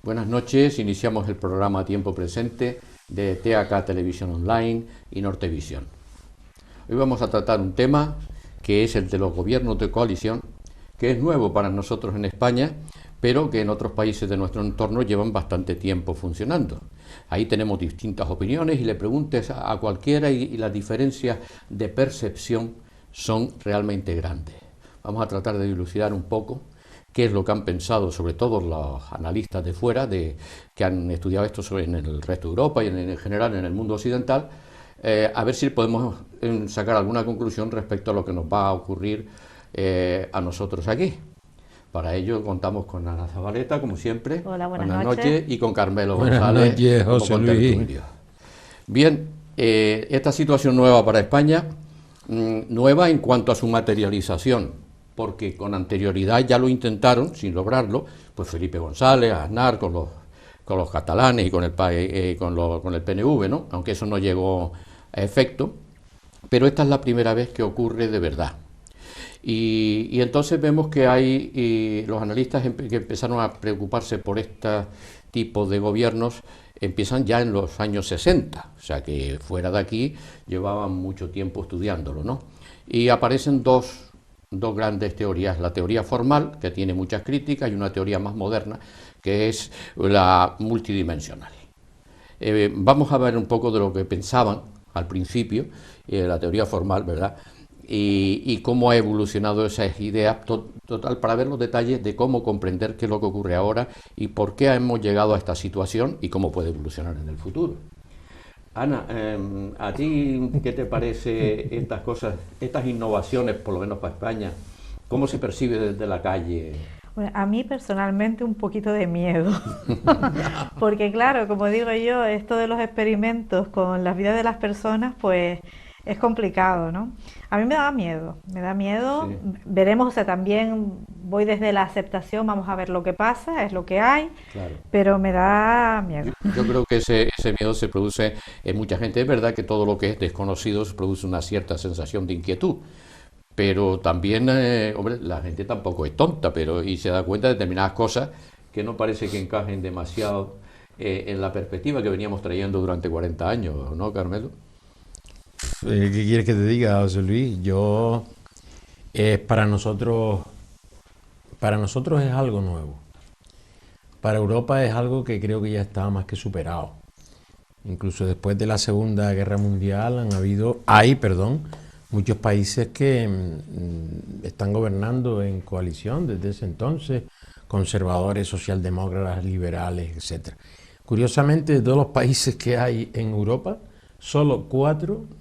Buenas noches, iniciamos el programa Tiempo Presente de TAK Televisión Online y Nortevisión. Hoy vamos a tratar un tema que es el de los gobiernos de coalición, que es nuevo para nosotros en España, pero que en otros países de nuestro entorno llevan bastante tiempo funcionando. Ahí tenemos distintas opiniones y le preguntes a cualquiera y las diferencias de percepción son realmente grandes. Vamos a tratar de dilucidar un poco qué es lo que han pensado, sobre todo los analistas de fuera, que han estudiado esto en el resto de Europa y en general en el mundo occidental, a ver si podemos sacar alguna conclusión respecto a lo que nos va a ocurrir a nosotros aquí. Para ello contamos con Ana Zabaleta, como siempre. Hola, buenas noches. Y con Carmelo Buenas González. noches, José Luis. Bien, esta situación nueva para España, nueva en cuanto a su materialización, porque con anterioridad ya lo intentaron, sin lograrlo, pues Felipe González, Aznar, con los catalanes y con el PNV, ¿no? Aunque eso no llegó a efecto, pero esta es la primera vez que ocurre de verdad. Y entonces vemos que hay los analistas que empezaron a preocuparse por este tipo de gobiernos, empiezan ya en los años 60, o sea que fuera de aquí llevaban mucho tiempo estudiándolo, ¿no? Y aparecen dos grandes teorías, la teoría formal, que tiene muchas críticas, y una teoría más moderna, que es la multidimensional. Vamos a ver un poco de lo que pensaban al principio, la teoría formal, ¿verdad?, y cómo ha evolucionado esas ideas, total, para ver los detalles de cómo comprender qué es lo que ocurre ahora y por qué hemos llegado a esta situación y cómo puede evolucionar en el futuro. Ana, ¿a ti qué te parece estas cosas, estas innovaciones, por lo menos para España? ¿Cómo se percibe desde la calle? Bueno, a mí personalmente un poquito de miedo, porque claro, como digo yo, esto de los experimentos con las vidas de las personas, pues es complicado, ¿no? A mí me da miedo, sí. Veremos, o sea, también voy desde la aceptación, vamos a ver lo que pasa, es lo que hay, claro. Pero me da miedo. Yo creo que ese miedo se produce en mucha gente. Es verdad que todo lo que es desconocido se produce una cierta sensación de inquietud, pero también, hombre, la gente tampoco es tonta, y se da cuenta de determinadas cosas que no parece que encajen demasiado en la perspectiva que veníamos trayendo durante 40 años, ¿no, Carmelo? ¿Qué quieres que te diga, José Luis? Para nosotros es algo nuevo. Para Europa es algo que creo que ya está más que superado. Incluso después de la Segunda Guerra Mundial hay muchos países que están gobernando en coalición desde ese entonces, conservadores, socialdemócratas, liberales, etc. Curiosamente, de todos los países que hay en Europa, solo 4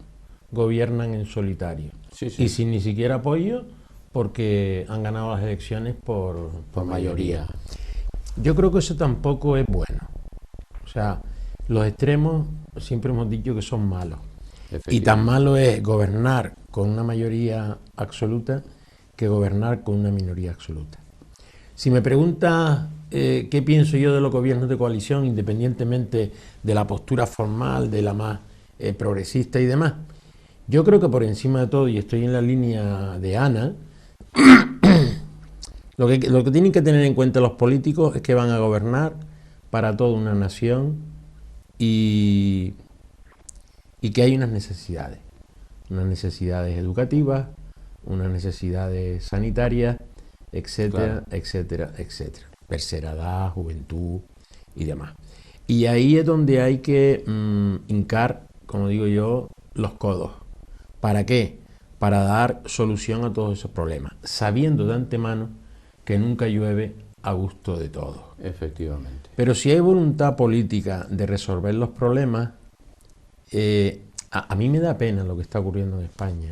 gobiernan en solitario, sí. Y sin ni siquiera apoyo, porque han ganado las elecciones por mayoría. Yo creo que eso tampoco es bueno. O sea, los extremos siempre hemos dicho que son malos. Y tan malo es gobernar con una mayoría absoluta que gobernar con una minoría absoluta. Si me preguntas qué pienso yo de los gobiernos de coalición, independientemente de la postura formal, de la más progresista y demás, yo creo que por encima de todo, y estoy en la línea de Ana, lo que tienen que tener en cuenta los políticos es que van a gobernar para toda una nación y que hay unas necesidades educativas, unas necesidades sanitarias, etcétera, claro. etcétera. Tercera edad, juventud y demás. Y ahí es donde hay que hincar, como digo yo, los codos. ¿Para qué? Para dar solución a todos esos problemas, sabiendo de antemano que nunca llueve a gusto de todos. Efectivamente. Pero si hay voluntad política de resolver los problemas, a mí me da pena lo que está ocurriendo en España.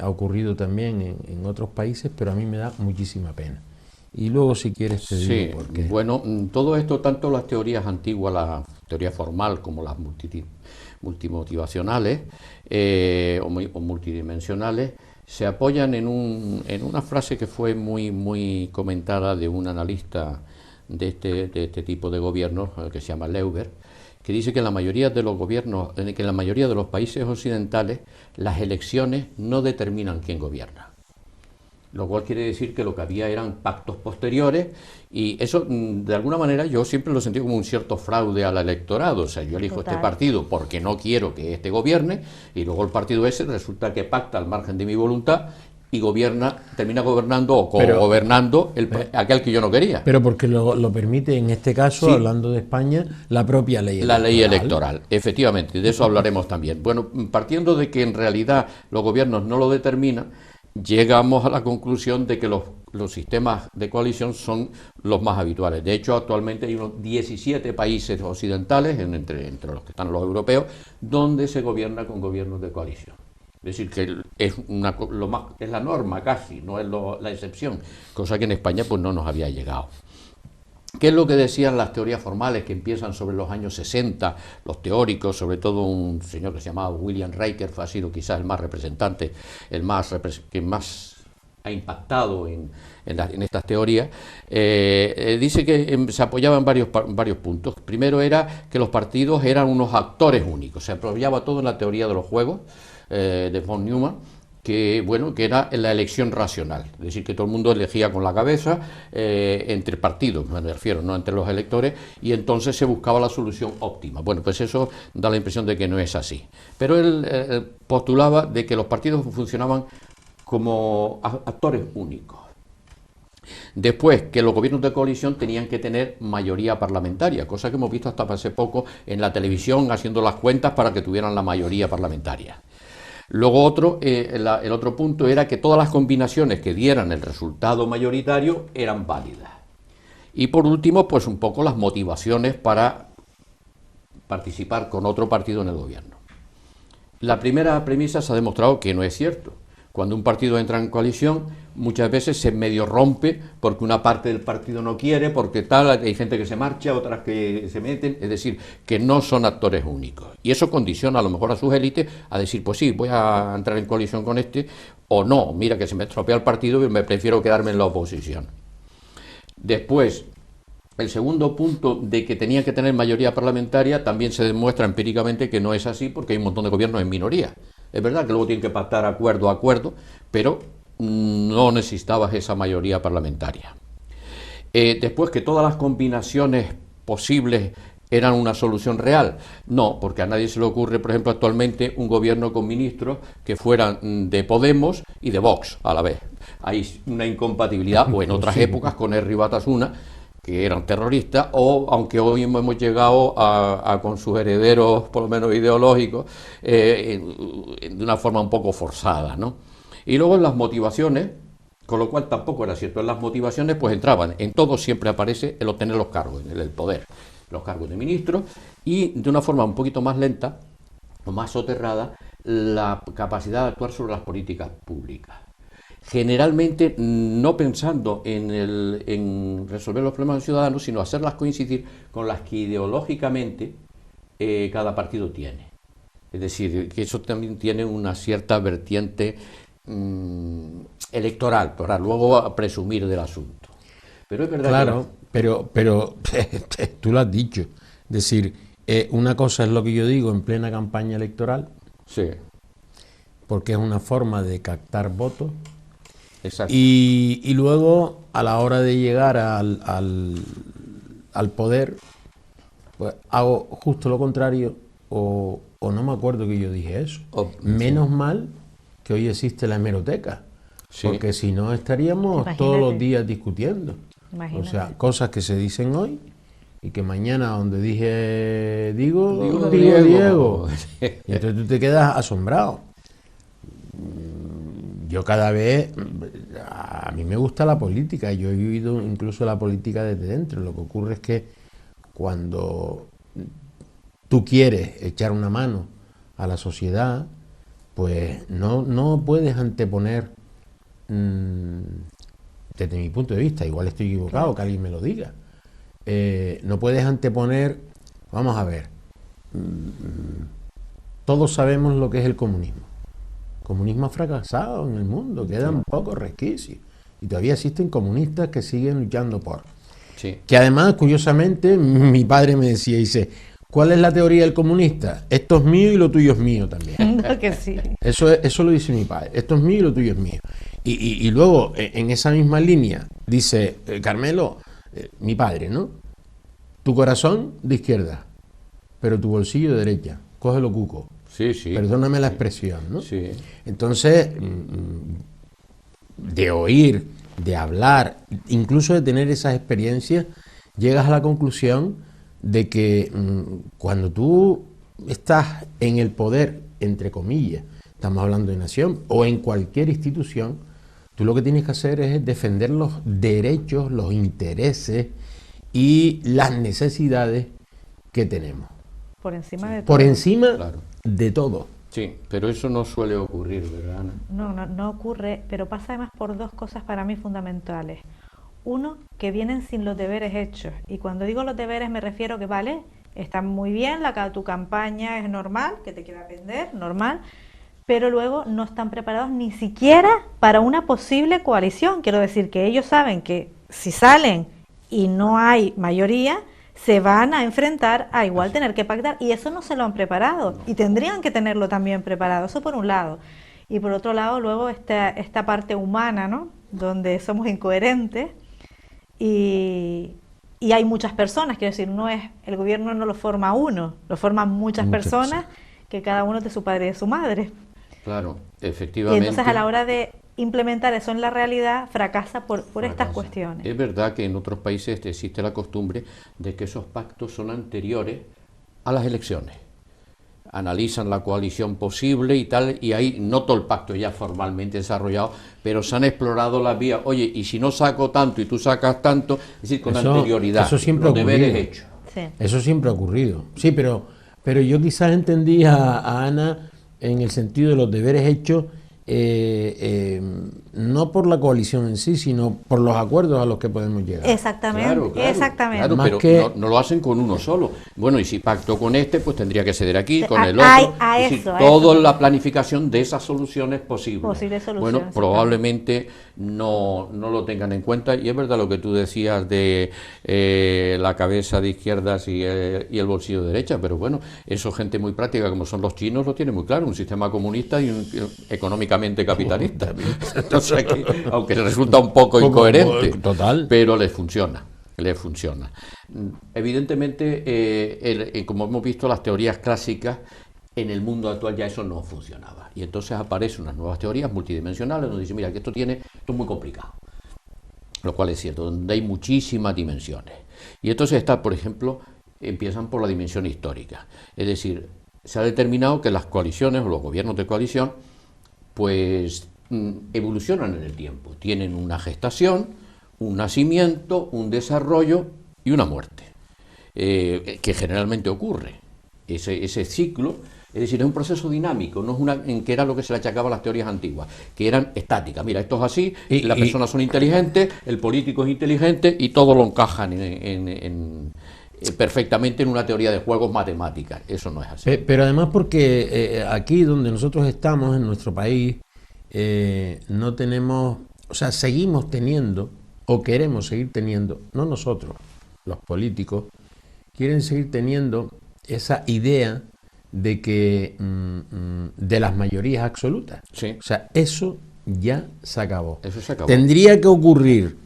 Ha ocurrido también en otros países, pero a mí me da muchísima pena. Y luego, si quieres, te digo por qué. Bueno, todo esto, tanto las teorías antiguas, la teoría formal, como las multimotivacionales o multidimensionales, se apoyan en una frase que fue muy comentada de un analista de este tipo de gobiernos, que se llama Leuber, que dice que en la mayoría de los gobiernos, que en la mayoría de los países occidentales, las elecciones no determinan quién gobierna. lo cual quiere decir que lo que había eran pactos posteriores, y eso, de alguna manera, yo siempre lo sentí como un cierto fraude al electorado. O sea, yo elijo Total. este partido porque no quiero que este gobierne, y luego el partido ese resulta que pacta al margen de mi voluntad y termina gobernando o co-gobernando aquel que yo no quería. Pero porque lo permite, en este caso, Sí. hablando de España, la propia ley La electoral. ley electoral, efectivamente, de eso hablaremos también. Bueno, partiendo de que en realidad los gobiernos no lo determinan, llegamos a la conclusión de que los sistemas de coalición son los más habituales. De hecho, actualmente hay unos 17 países occidentales, entre los que están los europeos, donde se gobierna con gobiernos de coalición. Es decir, que es la norma casi, no es la excepción, cosa que en España pues no nos había llegado. ¿Qué es lo que decían las teorías formales que empiezan sobre los años 60, los teóricos, sobre todo un señor que se llamaba William Riker, ha sido quizás el más representante, que más ha impactado en estas teorías? Dice que se apoyaba en varios puntos. Primero era que los partidos eran unos actores únicos, se apoyaba todo en la teoría de los juegos, de von Neumann, que era la elección racional, es decir, que todo el mundo elegía con la cabeza, entre partidos, me refiero, no entre los electores, y entonces se buscaba la solución óptima. Bueno, pues eso da la impresión de que no es así. Pero él postulaba de que los partidos funcionaban como actores únicos. Después, que los gobiernos de coalición tenían que tener mayoría parlamentaria, cosa que hemos visto hasta hace poco en la televisión haciendo las cuentas para que tuvieran la mayoría parlamentaria. Luego el otro punto era que todas las combinaciones que dieran el resultado mayoritario eran válidas. Y por último, pues un poco las motivaciones para participar con otro partido en el gobierno. La primera premisa se ha demostrado que no es cierto. Cuando un partido entra en coalición, muchas veces se medio rompe porque una parte del partido no quiere, porque tal, hay gente que se marcha, otras que se meten, es decir, que no son actores únicos. Y eso condiciona a lo mejor a sus élites a decir, pues sí, voy a entrar en coalición con este, o no, mira que se me estropea el partido y me prefiero quedarme en la oposición. Después, el segundo punto de que tenía que tener mayoría parlamentaria también se demuestra empíricamente que no es así, porque hay un montón de gobiernos en minoría. Es verdad que luego tienen que pactar acuerdo a acuerdo, pero no necesitabas esa mayoría parlamentaria. Después, que todas las combinaciones posibles eran una solución real. No, porque a nadie se le ocurre, por ejemplo, actualmente un gobierno con ministros que fueran de Podemos y de Vox a la vez. Hay una incompatibilidad, o en otras épocas con Herri Batasuna, que eran terroristas, o aunque hoy hemos llegado a con sus herederos, por lo menos ideológicos, de una forma un poco forzada, ¿no? Y luego en las motivaciones, con lo cual tampoco era cierto, en las motivaciones pues entraban, en todo siempre aparece el obtener los cargos, el poder, los cargos de ministros, y de una forma un poquito más lenta, o más soterrada, la capacidad de actuar sobre las políticas públicas. Generalmente no pensando en resolver los problemas de los ciudadanos, sino hacerlas coincidir con las que ideológicamente cada partido tiene. Es decir, que eso también tiene una cierta vertiente electoral, para luego presumir del asunto. Pero es verdad. Claro, pero tú lo has dicho. Es decir, una cosa es lo que yo digo en plena campaña electoral, Sí, porque es una forma de captar votos. exacto. Y luego, a la hora de llegar al poder, pues hago justo lo contrario, o no me acuerdo que yo dije eso. Menos mal que hoy existe la hemeroteca, Sí. porque si no estaríamos Imagínate. todos los días discutiendo. Imagínate. O sea, cosas que se dicen hoy y que mañana donde digo Diego. Y entonces tú te quedas asombrado. Yo cada vez, a mí me gusta la política, yo he vivido incluso la política desde dentro. Lo que ocurre es que cuando tú quieres echar una mano a la sociedad, pues no puedes anteponer, desde mi punto de vista, igual estoy equivocado, que alguien me lo diga, no puedes anteponer, vamos a ver, todos sabemos lo que es el comunismo. El comunismo ha fracasado en el mundo, quedan pocos resquicios. Y todavía existen comunistas que siguen luchando por. Sí. Que además, curiosamente, mi padre me decía, dice, ¿cuál es la teoría del comunista? Esto es mío y lo tuyo es mío también. No, que sí. Eso lo dice mi padre, esto es mío y lo tuyo es mío. Y luego, en esa misma línea, dice Carmelo, mi padre, ¿no? Tu corazón de izquierda, pero tu bolsillo de derecha. Cógelo cuco. Sí, sí. Perdóname la expresión, ¿no? Sí. Entonces, de oír, de hablar, incluso de tener esas experiencias, llegas a la conclusión de que cuando tú estás en el poder, entre comillas, estamos hablando de nación, o en cualquier institución, tú lo que tienes que hacer es defender los derechos, los intereses y las necesidades que tenemos. Por encima de todo. Por encima Claro. de todo. Sí, pero eso no suele ocurrir, ¿verdad, Ana? No ocurre, pero pasa además por dos cosas para mí fundamentales. Uno, que vienen sin los deberes hechos. Y cuando digo los deberes me refiero que, vale, está muy bien, tu campaña es normal, que te quieras vender, normal, pero luego no están preparados ni siquiera para una posible coalición. Quiero decir que ellos saben que si salen y no hay mayoría, se van a enfrentar a igual tener que pactar, y eso no se lo han preparado, y tendrían que tenerlo también preparado, eso por un lado. Y por otro lado, luego esta parte humana, ¿no? Donde somos incoherentes y hay muchas personas, quiero decir, el gobierno no lo forma uno, lo forman muchas personas, que cada uno de su padre y de su madre. Claro, Y efectivamente. entonces a la hora de implementar eso en la realidad, fracasa por estas cuestiones. Es verdad que en otros países existe la costumbre de que esos pactos son anteriores a las elecciones. Analizan la coalición posible y tal, y hay no todo el pacto ya formalmente desarrollado, pero se han explorado las vías. Oye, y si no saco tanto y tú sacas tanto, es decir, con anterioridad, eso siempre los deberes hechos. Sí. Eso siempre ha ocurrido. Sí, pero yo quizás entendí a Ana en el sentido de los deberes hechos, no por la coalición en sí, sino por los acuerdos a los que podemos llegar. Exactamente, exactamente. Claro, Más pero que- no lo hacen con uno solo. Bueno, y si pacto con este, pues tendría que ceder aquí, con el A otro. Es decir, eso, a toda eso. la planificación de esas soluciones posibles. Posibles soluciones, Bueno, probablemente no lo tengan en cuenta. Y es verdad lo que tú decías de la cabeza de izquierdas y el bolsillo de derecha, pero bueno, eso gente muy práctica como son los chinos lo tiene muy claro, un sistema comunista y económicamente capitalista. Entonces, aquí, aunque resulta un poco incoherente, Total. pero les funciona. Evidentemente, como hemos visto, las teorías clásicas en el mundo actual ya eso no funcionaba. Y entonces aparecen unas nuevas teorías multidimensionales donde dicen, mira, que esto es muy complicado. Lo cual es cierto, donde hay muchísimas dimensiones. Y entonces por ejemplo, empiezan por la dimensión histórica. Es decir, se ha determinado que las coaliciones o los gobiernos de coalición pues evolucionan en el tiempo. Tienen una gestación, un nacimiento, un desarrollo y una muerte, que generalmente ocurre. Ese ciclo, es decir, es un proceso dinámico, no es en que era lo que se le achacaba a las teorías antiguas, que eran estáticas. Mira, esto es así, las personas son inteligentes, el político es inteligente y todo lo encajan perfectamente en una teoría de juegos matemáticas. Eso no es así. Pero además porque aquí donde nosotros estamos, en nuestro país, no tenemos, o sea, seguimos teniendo, o queremos seguir teniendo, no nosotros, los políticos, quieren seguir teniendo esa idea de que de las mayorías absolutas. Sí. O sea, eso ya se acabó. Eso se acabó. Tendría que ocurrir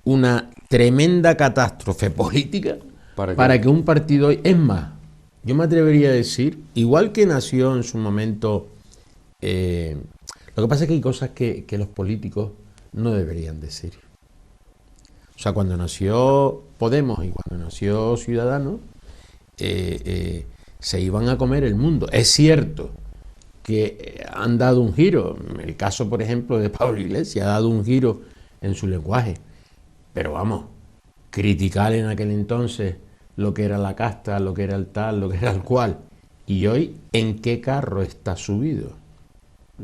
una tremenda catástrofe política para que un partido... Es más, yo me atrevería a decir, igual que nació en su momento... lo que pasa es que hay cosas que los políticos no deberían decir. O sea, cuando nació Podemos y cuando nació Ciudadanos, se iban a comer el mundo. Es cierto que han dado un giro. El caso, por ejemplo, de Pablo Iglesias ha dado un giro en su lenguaje. Pero vamos, criticar en aquel entonces lo que era la casta, lo que era el tal, lo que era el cual. Y hoy, ¿en qué carro está subido?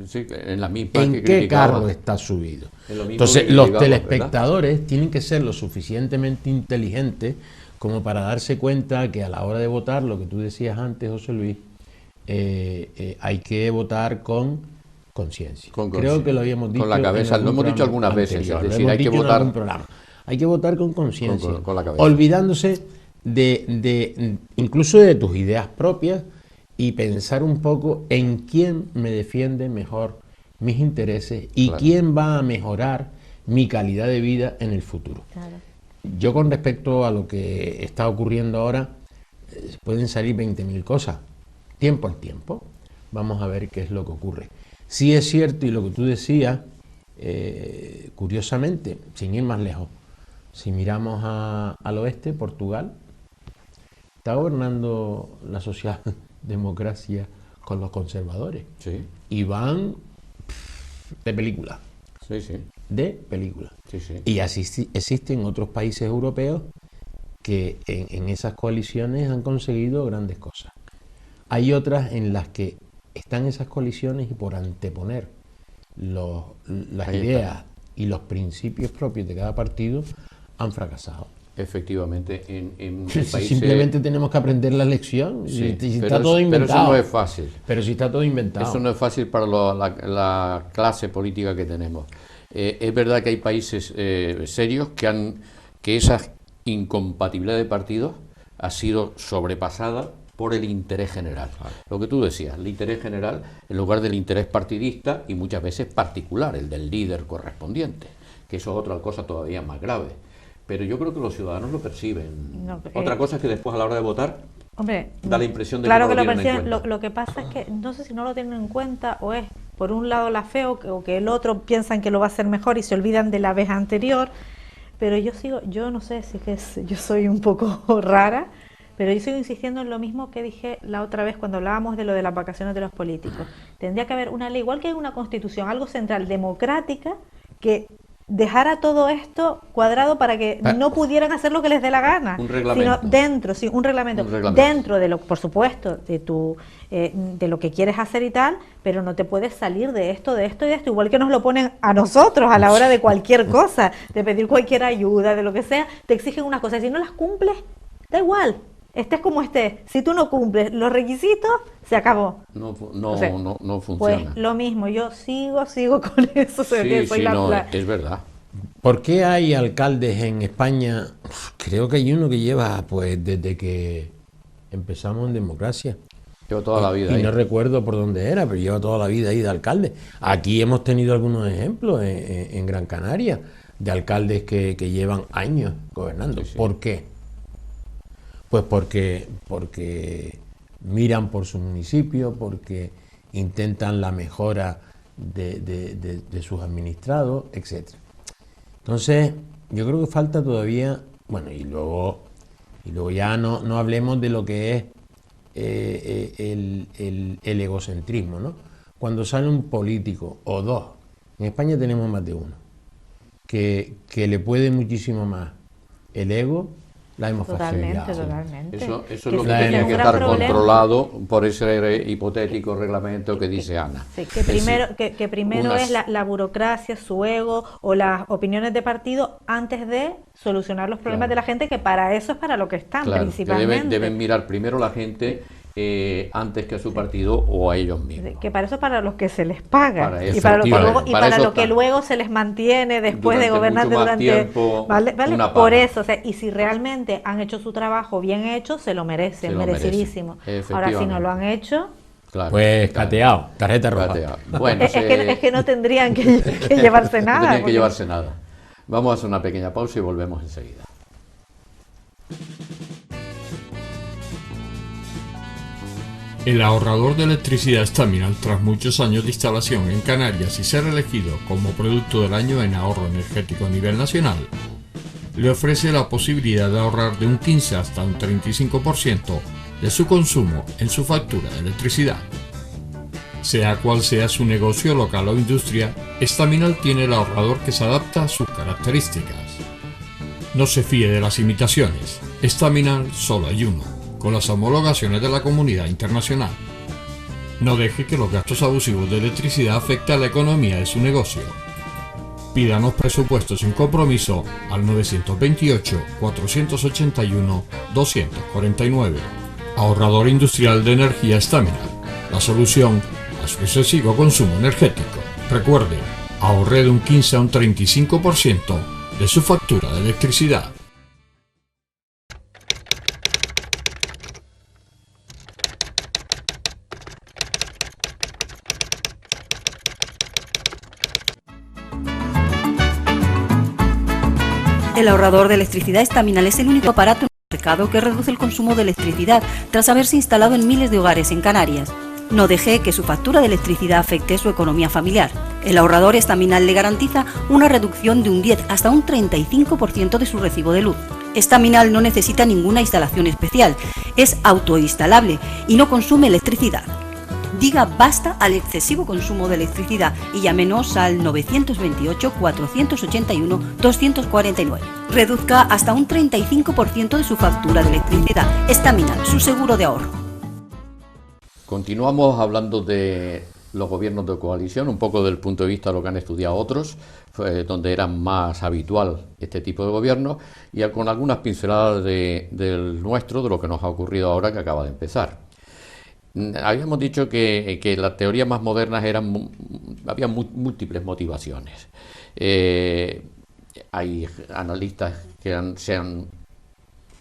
Sí, en la misma ¿En que qué criticaba. carro está subido? En lo mismo Entonces, que los criticaba, telespectadores tienen que ser lo suficientemente inteligentes como para darse cuenta que a la hora de votar, lo que tú decías antes, José Luis, hay que votar con conciencia. Creo que lo habíamos dicho. Con la cabeza, lo hemos dicho algunas veces. Es decir, hay que votar. Hay que votar con conciencia, con la cabeza. olvidándose incluso de tus ideas propias y pensar un poco en quién me defiende mejor mis intereses y Claro. quién va a mejorar mi calidad de vida en el futuro. Claro. Yo con respecto a lo que está ocurriendo ahora, pueden salir 20.000 cosas, tiempo al tiempo. Vamos a ver qué es lo que ocurre. Sí es cierto, y lo que tú decías, curiosamente, sin ir más lejos, si miramos al oeste, Portugal está gobernando la socialdemocracia con los conservadores Sí, y van de película, sí, sí, de película. sí, sí. Y así existen otros países europeos que en esas coaliciones han conseguido grandes cosas. Hay otras en las que están esas coaliciones y por anteponer las Ahí ideas está. y los principios propios de cada partido han fracasado. Efectivamente, en países... Simplemente tenemos que aprender la lección. Sí, Si pero está todo pero inventado. eso no es fácil. Pero si está todo inventado. Eso no es fácil para la clase política que tenemos. Es verdad que hay países serios que esa incompatibilidad de partidos ha sido sobrepasada por el interés general. Lo que tú decías, el interés general en lugar del interés partidista y muchas veces particular, el del líder correspondiente, que eso es otra cosa todavía más grave. Pero yo creo que los ciudadanos lo perciben. No, Otra cosa es que después a la hora de votar Hombre, da la impresión de claro que no lo lo tienen en perciben. cuenta. Lo que pasa es que no sé si no lo tienen en cuenta o es por un lado la fe o que el otro piensan que lo va a hacer mejor y se olvidan de la vez anterior. Pero yo no sé si yo soy un poco rara, pero yo sigo insistiendo en lo mismo que dije la otra vez cuando hablábamos de lo de las vacaciones de los políticos. Tendría que haber una ley, igual que hay una constitución, algo central, democrática, que dejara todo esto cuadrado para que no pudieran hacer lo que les dé la gana, Un reglamento. sino dentro, sí, un reglamento, dentro de lo, por supuesto, de lo que quieres hacer y tal, pero no te puedes salir de esto, de esto y de esto, igual que nos lo ponen a nosotros a la hora de cualquier cosa, de pedir cualquier ayuda, de lo que sea, te exigen unas cosas, si no las cumples, da igual, estés como estés, si tú no cumples los requisitos, se acabó. No O sea, funciona. Pues lo mismo, yo sigo con eso, Sí, soy sí, no, la- es verdad. ¿Por qué hay alcaldes en España? Creo que hay uno que lleva, pues, desde que empezamos en democracia. Llevo toda la vida Y ahí. no recuerdo por dónde era, pero lleva toda la vida ahí de alcalde. Aquí hemos tenido algunos ejemplos en Gran Canaria de alcaldes que llevan años gobernando. Sí, sí. ¿Por qué? Pues porque miran por su municipio, porque intentan la mejora de sus administrados, etcétera. Entonces, yo creo que falta todavía, bueno, y luego ya no hablemos de lo que es el egocentrismo, ¿no? Cuando sale un político o dos, en España tenemos más de uno, que le puede muchísimo más el ego, la hemos fastidiado. Totalmente. Eso es Que lo sí, que que tiene es que un gran estar problema. controlado por ese hipotético reglamento que dice Ana. Sí, que primero unas- es la burocracia, su ego o las opiniones de partido antes de solucionar los problemas Claro. de la gente, que para eso es para lo que están Claro, que principalmente. deben mirar primero la gente antes que a su partido o a ellos mismos. Que para eso es para los que se les paga Para y eso, para lo que efectivamente. luego, y Para para eso lo que está. luego se les mantiene después de Durante gobernar mucho más durante tiempo, ¿vale? una Por paga. eso, o sea, y si realmente han hecho su trabajo bien hecho, se lo merecen, Se lo merecen, merecidísimo. Ahora, si no lo han hecho, Claro, Pues claro. cateado, tarjeta roja. Cateado. Bueno, es que no tendrían que llevarse no nada. tenían que porque- llevarse nada. Vamos a hacer una pequeña pausa y volvemos enseguida. El ahorrador de electricidad Staminal, tras muchos años de instalación en Canarias y ser elegido como producto del año en ahorro energético a nivel nacional, le ofrece la posibilidad de ahorrar de un 15 hasta un 35% de su consumo en su factura de electricidad. Sea cual sea su negocio local o industria, Staminal tiene el ahorrador que se adapta a sus características. No se fíe de las imitaciones, Staminal solo hay uno, con las homologaciones de la comunidad internacional. No deje que los gastos abusivos de electricidad afecten a la economía de su negocio. Pídanos presupuestos sin compromiso al 928-481-249. Ahorrador industrial de energía Staminal, la solución a su excesivo consumo energético. Recuerde, ahorre de un 15 a un 35% de su factura de electricidad. El ahorrador de electricidad Estaminal es el único aparato en el mercado que reduce el consumo de electricidad tras haberse instalado en miles de hogares en Canarias. No deje que su factura de electricidad afecte su economía familiar. El ahorrador Estaminal le garantiza una reducción de un 10 hasta un 35% de su recibo de luz. Estaminal no necesita ninguna instalación especial, es autoinstalable y no consume electricidad. Diga basta al excesivo consumo de electricidad y llámenos al 928-481-249. Reduzca hasta un 35% de su factura de electricidad. Estaminal, su seguro de ahorro. Continuamos hablando de los gobiernos de coalición, un poco del punto de vista de lo que han estudiado otros, donde era más habitual este tipo de gobierno, y con algunas pinceladas del nuestro, de lo que nos ha ocurrido ahora que acaba de empezar. Habíamos dicho que las teorías más modernas había múltiples motivaciones. Hay analistas que se han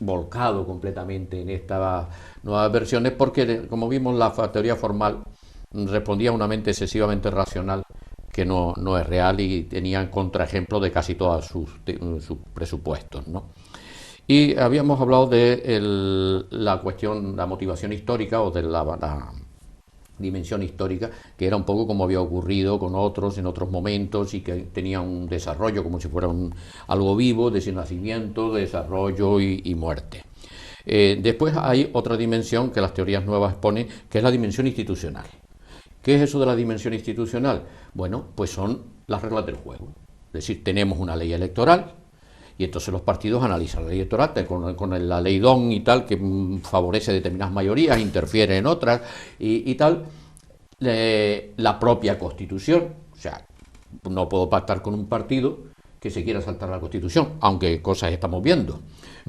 volcado completamente en estas nuevas versiones porque, como vimos, la teoría formal respondía a una mente excesivamente racional que no es real y tenía contraejemplos de casi todos sus presupuestos, ¿no? Y habíamos hablado de la cuestión, la motivación histórica o de la dimensión histórica, que era un poco como había ocurrido con otros en otros momentos y que tenía un desarrollo como si fuera algo vivo, de nacimiento, desarrollo y muerte. Después hay otra dimensión que las teorías nuevas exponen, que es la dimensión institucional. ¿Qué es eso de la dimensión institucional? Bueno, pues son las reglas del juego. Es decir, tenemos una ley electoral y entonces los partidos analizan la ley electoral con la ley DON y tal, que favorece determinadas mayorías, interfiere en otras y tal. La propia Constitución, o sea, no puedo pactar con un partido que se quiera saltar la Constitución, aunque cosas estamos viendo.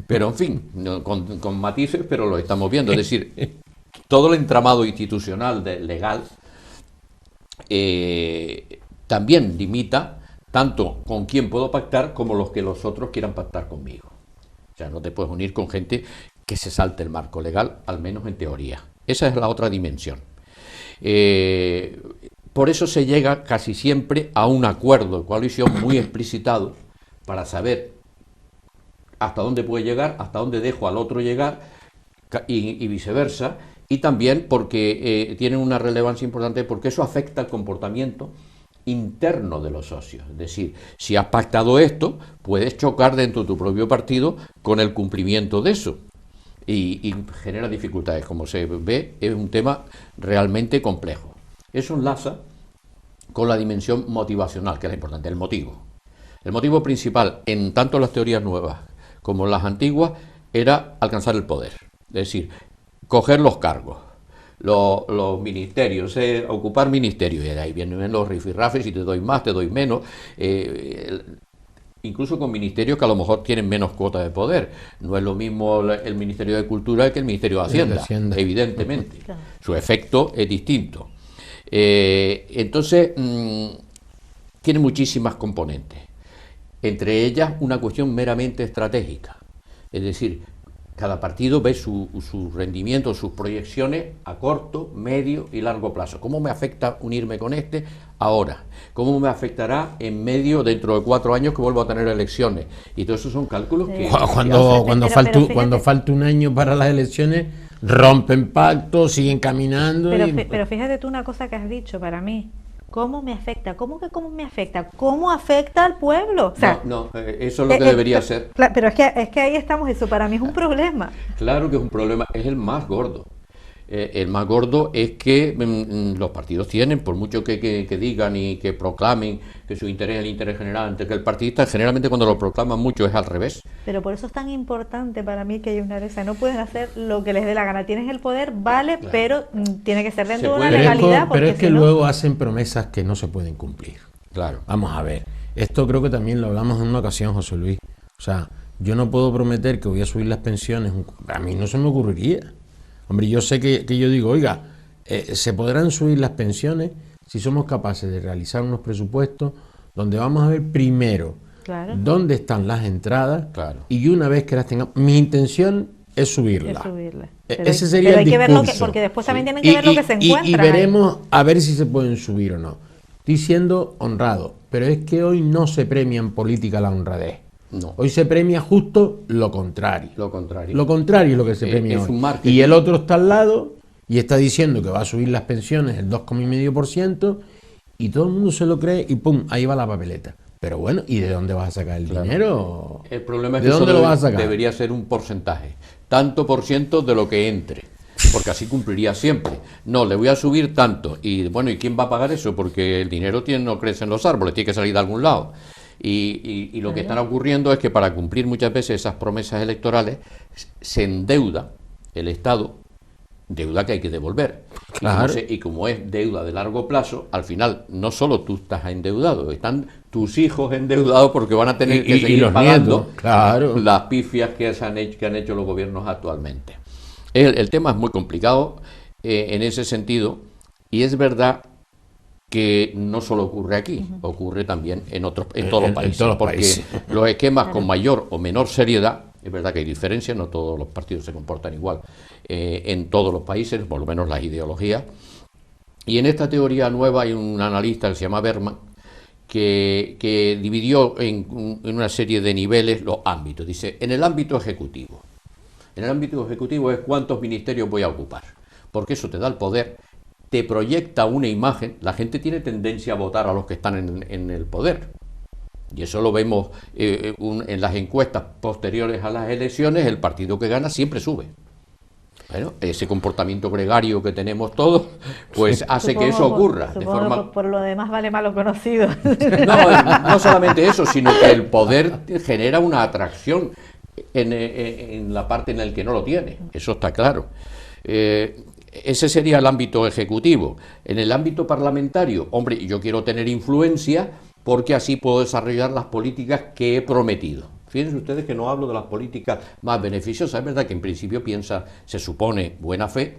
Pero en fin, con matices, pero lo estamos viendo. Es decir, todo el entramado institucional legal también limita tanto con quién puedo pactar como los que los otros quieran pactar conmigo. O sea, no te puedes unir con gente que se salte el marco legal, al menos en teoría. Esa es la otra dimensión. Por eso se llega casi siempre a un acuerdo de coalición muy explicitado para saber hasta dónde puede llegar, hasta dónde dejo al otro llegar y viceversa, y también porque tienen una relevancia importante porque eso afecta el comportamiento interno de los socios. Es decir, si has pactado esto, puedes chocar dentro de tu propio partido con el cumplimiento de eso y genera dificultades. Como se ve, es un tema realmente complejo. Eso enlaza con la dimensión motivacional, que es la importante, el motivo. El motivo principal, en tanto las teorías nuevas como las antiguas, era alcanzar el poder. Es decir, coger los cargos, los ministerios, ocupar ministerios, y de ahí vienen los rifirrafes, si te doy más, te doy menos, incluso con ministerios que a lo mejor tienen menos cuota de poder. No es lo mismo el Ministerio de Cultura que el Ministerio de Hacienda. Evidentemente. Claro. Su efecto es distinto. Entonces, tiene muchísimas componentes, entre ellas una cuestión meramente estratégica, es decir, cada partido ve su rendimiento, sus proyecciones a corto, medio y largo plazo. ¿Cómo me afecta unirme con este ahora? ¿Cómo me afectará en medio, dentro de 4 años que vuelvo a tener elecciones? Y todos esos son cálculos que... Cuando falte un año para las elecciones, rompen pactos, siguen caminando. Pero fíjate tú una cosa que has dicho para mí. ¿Cómo me afecta? ¿Cómo me afecta? ¿Cómo afecta al pueblo? O sea, eso es lo que debería ser. Pero es que ahí estamos, eso para mí es un problema. Claro que es un problema, es el más gordo. El más gordo es que los partidos tienen, por mucho que digan y que proclamen que su interés es el interés general, antes que el partidista, generalmente cuando lo proclaman mucho es al revés. Pero por eso es tan importante para mí que hay una ley, no pueden hacer lo que les dé la gana. Tienes el poder, vale, claro, pero tiene que ser dentro de una legalidad. Pero es que luego hacen promesas que no se pueden cumplir. Claro. Vamos a ver, esto creo que también lo hablamos en una ocasión, José Luis. O sea, yo no puedo prometer que voy a subir las pensiones, a mí no se me ocurriría. Hombre, yo sé que yo digo, oiga, se podrán subir las pensiones si somos capaces de realizar unos presupuestos donde vamos a ver primero, claro, dónde están las entradas, claro, y una vez que las tengamos, mi intención es subirlas. Ese sería el discurso. Que ver porque después también tienen que ver lo que se encuentra. Y veremos a ver si se pueden subir o no. Estoy siendo honrado, pero es que hoy no se premia en política la honradez. No. Hoy se premia justo lo contrario. Lo contrario. Lo contrario es lo que se premia es hoy. un marketing. Y el otro está al lado y está diciendo que va a subir las pensiones el 2,5% y todo el mundo se lo cree y ¡pum! Ahí va la papeleta. Pero bueno, ¿y de dónde vas a sacar el dinero? El problema es ¿De que dónde eso lo vas a sacar? debería ser un porcentaje, tanto por ciento de lo que entre, porque así cumpliría siempre. No, le voy a subir tanto, y bueno, ¿y quién va a pagar eso? Porque el dinero no crece en los árboles, tiene que salir de algún lado. Y lo que está ocurriendo es que para cumplir muchas veces esas promesas electorales se endeuda el Estado, deuda que hay que devolver. Claro. Y como es deuda de largo plazo, al final no solo tú estás endeudado, están tus hijos endeudados porque van a tener que seguir los pagando nietos, claro. las pifias que han hecho los gobiernos actualmente. El tema es muy complicado en ese sentido, y es verdad que no solo ocurre aquí, ocurre también en todos los países, todos los porque países. los esquemas con mayor o menor seriedad, es verdad que hay diferencias, no todos los partidos se comportan igual en todos los países, por lo menos las ideologías, y en esta teoría nueva hay un analista que se llama Berman, que dividió en una serie de niveles los ámbitos. Dice, en el ámbito ejecutivo es cuántos ministerios voy a ocupar, porque eso te da el poder, te proyecta una imagen. La gente tiene tendencia a votar a los que están en el poder, y eso lo vemos en las encuestas posteriores a las elecciones. El partido que gana siempre sube. Bueno, ese comportamiento gregario que tenemos todos, pues hace que eso ocurra. De forma... por lo demás vale malo conocido. No solamente eso, sino que el poder genera una atracción en la parte en la que no lo tiene. Eso está claro. Ese sería el ámbito ejecutivo. En el ámbito parlamentario, hombre, yo quiero tener influencia porque así puedo desarrollar las políticas que he prometido. Fíjense ustedes que no hablo de las políticas más beneficiosas. Es verdad que en principio se supone buena fe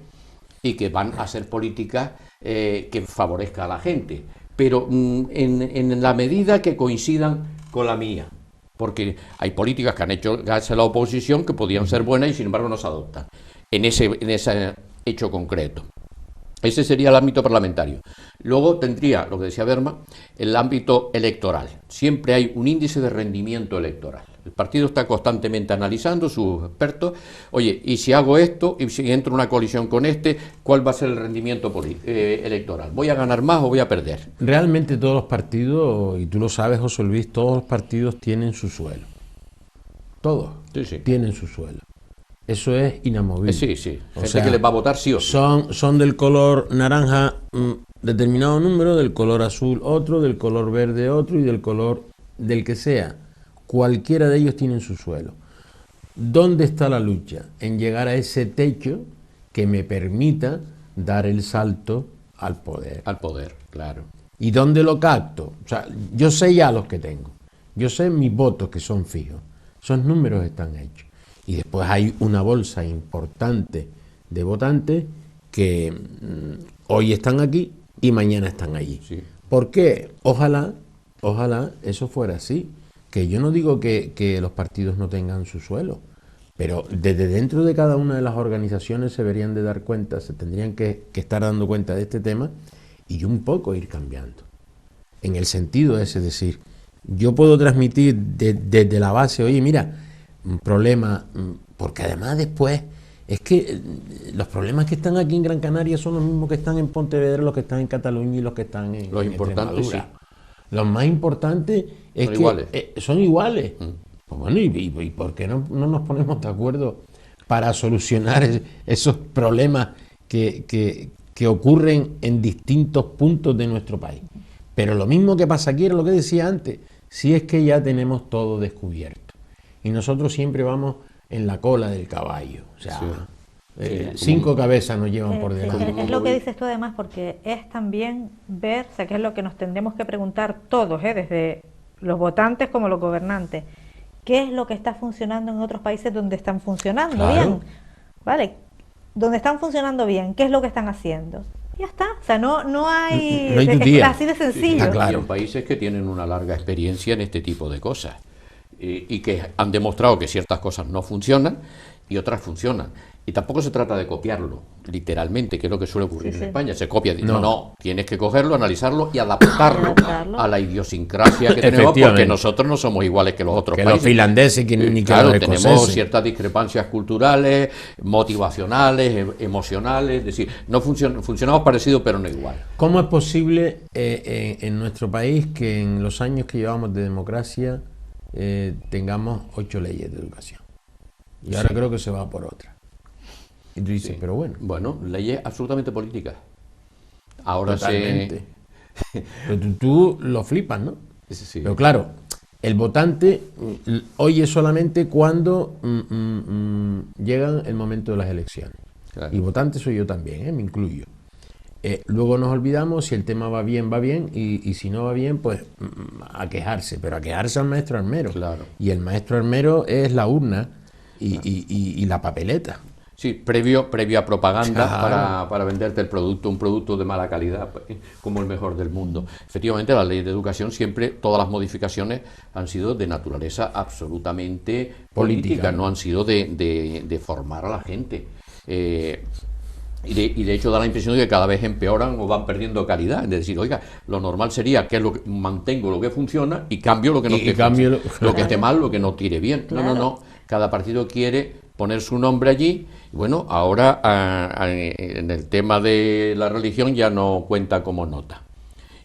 y que van a ser políticas que favorezcan a la gente, pero en la medida que coincidan con la mía, porque hay políticas que hace la oposición que podían ser buenas y sin embargo no se adoptan en ese hecho concreto. Ese sería el ámbito parlamentario. Luego tendría, lo que decía Berman, el ámbito electoral. Siempre hay un índice de rendimiento electoral. El partido está constantemente analizando, sus expertos, oye, y si hago esto, y si entro en una coalición con ¿cuál va a ser el rendimiento electoral? ¿Voy a ganar más o voy a perder? Realmente todos los partidos, y tú lo sabes, José Luis, todos los partidos tienen su suelo. Todos tienen su suelo. Eso es inamovible. Sí. Gente que les va a votar sí o sí. Son del color naranja determinado número, del color azul otro, del color verde otro y del color del que sea. Cualquiera de ellos tienen su suelo. ¿Dónde está la lucha? En llegar a ese techo que me permita dar el salto al poder. Al poder, claro. ¿Y dónde lo capto? O sea, yo sé ya los que tengo. Yo sé mis votos que son fijos. Esos números están hechos. Y después hay una bolsa importante de votantes que hoy están aquí y mañana están allí. Sí. ¿Por qué? Ojalá eso fuera así. Que yo no digo que los partidos no tengan su suelo, pero desde dentro de cada una de las organizaciones se deberían de dar cuenta, se tendrían que estar dando cuenta de este tema y un poco ir cambiando. En el sentido ese, es decir, yo puedo transmitir desde la base, oye, mira, un problema, porque además después es que los problemas que están aquí en Gran Canaria son los mismos que están en Pontevedra, los que están en Cataluña y los que están en los importantes, sí. Los más importantes son iguales. Pues bueno, ¿y por qué no nos ponemos de acuerdo para solucionar esos problemas que ocurren en distintos puntos de nuestro país? Pero lo mismo que pasa aquí era lo que decía antes, si es que ya tenemos todo descubierto. Y nosotros siempre vamos en la cola del caballo. O sea, 5 cabezas nos llevan por delante. Es lo que dices tú además, porque es también ver, o sea, que es lo que nos tendremos que preguntar todos, desde los votantes como los gobernantes. ¿Qué es lo que está funcionando en otros países donde están funcionando bien? ¿Vale? Donde están funcionando bien, ¿qué es lo que están haciendo? Ya está, o sea, no hay es así de sencillo. Sí, claro. Y en países que tienen una larga experiencia en este tipo de cosas y que han demostrado que ciertas cosas no funcionan y otras funcionan. Y tampoco se trata de copiarlo, literalmente, que es lo que suele ocurrir Sí, en sí. España. Se copia, No. no, tienes que cogerlo, analizarlo y adaptarlo Adaptarlo. a la idiosincrasia que tenemos, porque Efectivamente. nosotros no somos iguales que los otros Que países. los finlandeses ni que Claro, los tenemos escoceses. ciertas discrepancias culturales, motivacionales, emocionales, es decir, no funcionamos parecidos, pero no igual. ¿Cómo es posible en nuestro país que en los años que llevamos de democracia tengamos 8 leyes de educación? Y ahora creo que se va por otra. Y tú dices, pero bueno, Bueno, leyes absolutamente políticas. Ahora totalmente. Pero tú lo flipas, ¿no? Sí. Pero claro, el votante oye solamente cuando llega el momento de las elecciones. Claro. Y votante soy yo también, me incluyo. Luego nos olvidamos, si el tema va bien, y si no va bien, pues a quejarse, pero a quejarse al maestro armero. Claro. Y el maestro armero es la urna y la papeleta. Sí, previo a propaganda Claro. para venderte el producto, un producto de mala calidad, pues, como el mejor del mundo. Efectivamente, la ley de educación siempre, todas las modificaciones han sido de naturaleza absolutamente política, no han sido de formar a la gente. Y de hecho da la impresión de que cada vez empeoran o van perdiendo calidad. Es decir, oiga, lo normal sería que mantengo lo que funciona y cambio lo que no Y esté cambio lo que esté mal, lo que no tire bien. Claro. No. Cada partido quiere poner su nombre allí. Y bueno, ahora en el tema de la religión ya no cuenta como nota.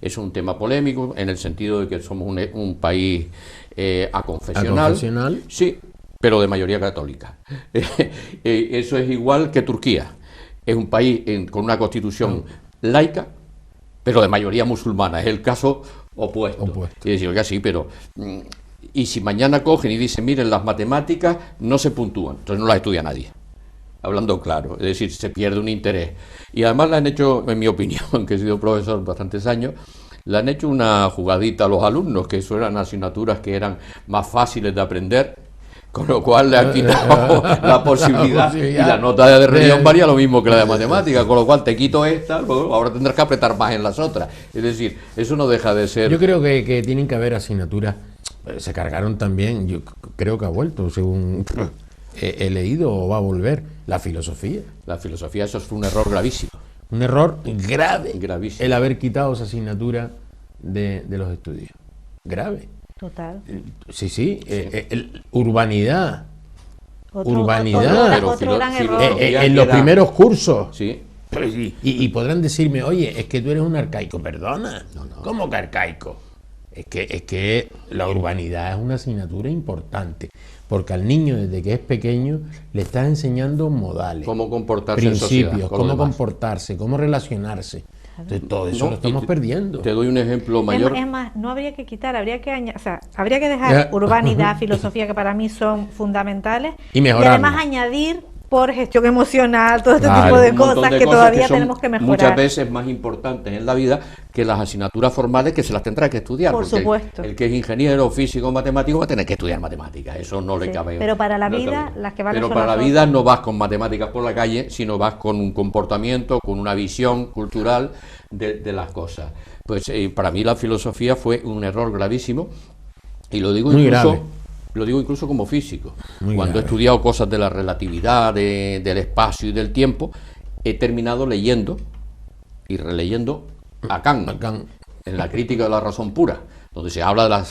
Es un tema polémico en el sentido de que somos un país aconfesional. ¿Aconfesional? Sí, pero de mayoría católica. Eso es igual que Turquía. Es un país con una constitución laica, pero de mayoría musulmana. Es el caso opuesto. Y decir, oiga, sí, pero... y si mañana cogen y dicen, miren, las matemáticas no se puntúan, entonces no las estudia nadie. Hablando claro, es decir, se pierde un interés. Y además le han hecho, en mi opinión, que he sido profesor bastantes años, le han hecho una jugadita a los alumnos, que eso eran asignaturas que eran más fáciles de aprender, con lo cual le han quitado la posibilidad. Y la nota de religión varía lo mismo que la de matemáticas, con lo cual te quito esta, luego ahora tendrás que apretar más en las otras. Es decir, eso no deja de ser... Yo creo que tienen que haber asignaturas. Se cargaron también, yo creo que ha vuelto, según he leído, o va a volver, la filosofía. La filosofía, eso fue un error gravísimo. Un error grave, Gravísimo. el haber quitado esa asignatura de los estudios. Grave. Total. Sí. Urbanidad. Otro Urbanidad. gran error. En los primeros cursos. Sí. Y podrán decirme, oye, es que tú eres un arcaico. Perdona. ¿Cómo que arcaico? Es que la urbanidad es una asignatura importante, porque al niño desde que es pequeño le estás enseñando modales, Cómo comportarse en sociedad, principios, con los cómo demás. comportarse, cómo relacionarse. Entonces, todo eso No, lo estamos y perdiendo. Te doy un ejemplo mayor. Es más, no habría que quitar, habría que o sea, habría que dejar urbanidad, filosofía, que para mí son fundamentales, Y mejorarlo. además añadir por gestión emocional, todo este Claro, tipo de Un montón cosas de que cosas todavía son tenemos que mejorar. muchas veces más importantes en la vida que las asignaturas formales, que se las tendrá que estudiar. Por porque supuesto. El que es ingeniero, físico, matemático va a tener que estudiar matemáticas. Eso no le Sí, cabe. pero para la no vida, cabe. las que valen Pero son para la las vida otras. no vas con matemáticas por la calle, sino vas con un comportamiento, con una visión cultural de las cosas. Pues para mí la filosofía fue un error gravísimo, y lo digo Muy incluso... grave. Lo digo incluso como físico. Muy Cuando he grave. estudiado cosas de la relatividad, del espacio y del tiempo, he terminado leyendo y releyendo a Kant, Kant. en la crítica de la razón pura, donde se habla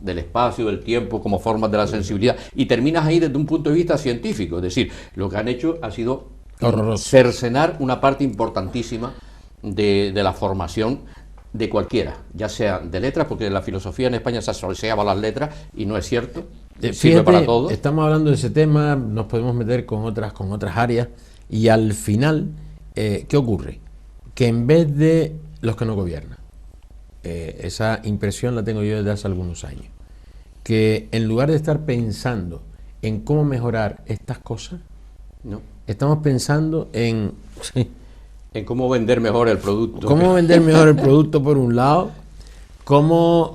del espacio, del tiempo como formas de la sensibilidad, y terminas ahí desde un punto de vista científico. Es decir, lo que han hecho ha sido Horroroso. cercenar una parte importantísima de la formación de cualquiera, ya sea de letras, porque la filosofía en España se asociaba a las letras y no es cierto, sirve Fíjate, para todo. estamos hablando de ese tema, nos podemos meter con otras áreas, y al final, ¿qué ocurre? Que en vez de los que no gobiernan, esa impresión la tengo yo desde hace algunos años, que en lugar de estar pensando en cómo mejorar estas cosas, ¿No? estamos pensando en En cómo vender mejor el producto. cómo vender mejor el producto por un lado, cómo